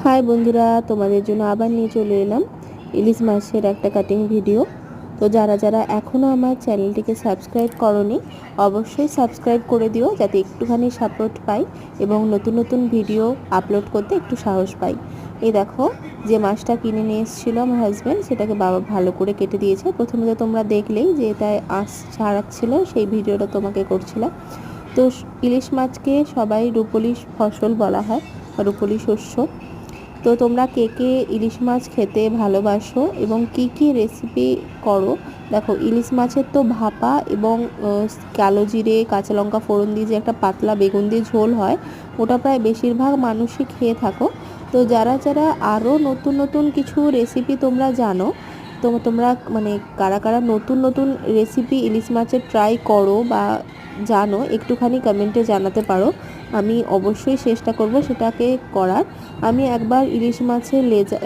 High বন্ধুরা, তোমাদের জন্য আবার নিয়ে চলে এলাম ইলিশ মাছের একটা কাটিং ভিডিও। তো যারা যারা এখনও আমার চ্যানেলটিকে সাবস্ক্রাইব করোনি অবশ্যই সাবস্ক্রাইব করে দিও, যাতে একটুখানি সাপোর্ট পাই এবং নতুন নতুন ভিডিও আপলোড করতে একটু সাহস পাই। এই দেখো, যে মাছটা কিনে নিয়ে এসেছিলো আমার হাজব্যান্ড, সেটাকে বাবা ভালো করে কেটে দিয়েছে। প্রথমে তো তোমরা দেখলেই যে এটায় আঁশ ছাড়াচ্ছিলো, সেই ভিডিওটা তোমাকে করছিলাম। তো ইলিশ মাছকে সবাই রূপোলি ফসল বলা হয়, রূপোলি শস্য। তো তোমরা কে কে ইলিশ মাছ খেতে ভালোবাসো এবং কি কি রেসিপি করো? দেখো, ইলিশ মাছের তো ভাপা এবং কালো জিরে কাঁচা লঙ্কা ফোড়ন দিয়ে যে একটা পাতলা বেগুন দিয়ে ঝোল হয়, ওটা প্রায় বেশিরভাগ মানুষই খেয়ে থাকো। তো যারা যারা আরও নতুন নতুন কিছু রেসিপি তোমরা জানো, তো তোমরা মানে কারা কারা নতুন নতুন রেসিপি ইলিশ মাছের ট্রাই করো বা জানো, একটুখানি কমেন্টে জানাতে পারো। আমি অবশ্যই চেষ্টা করব সেটাকে করার। আমি একবার ইলিশ মাছের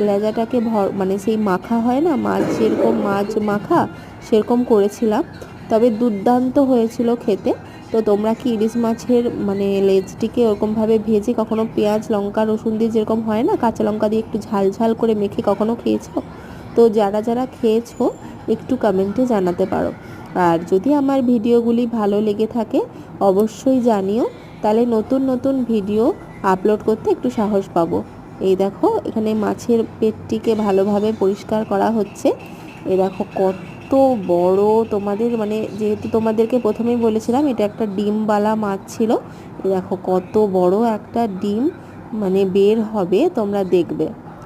লেজাটাকে মানে সেই মাখা হয় না, মাছ যেরকম মাছ মাখা সেরকম করেছিলাম, তবে দুর্দান্ত হয়েছিল খেতে। তো তোমরা কি ইলিশ মাছের মানে লেজটিকে ওরকমভাবে ভেজে কখনো পেঁয়াজ লঙ্কা রসুন দিয়ে যেরকম হয় না, কাঁচা লঙ্কা দিয়ে একটু ঝাল ঝাল করে মেখে কখনো খেয়েছো? তো যারা যারা খেয়েছো একটু কমেন্টে জানাতে পারো। আর যদি আমার ভিডিওগুলি ভালো লেগে থাকে অবশ্যই জানিও, তাহলে নতুন নতুন ভিডিও আপলোড করতে একটু সাহস পাবো। এই দেখো, এখানে মাছের পেটটিকে ভালোভাবে পরিষ্কার করা হচ্ছে। এই দেখো কত বড়, তোমাদের মানে যেহেতু তোমাদেরকে প্রথমেই বলেছিলাম এটা একটা ডিমওয়ালা মাছ ছিল। এই দেখো কত বড় একটা ডিম মানে বের হবে, তোমরা দেখবে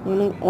মানে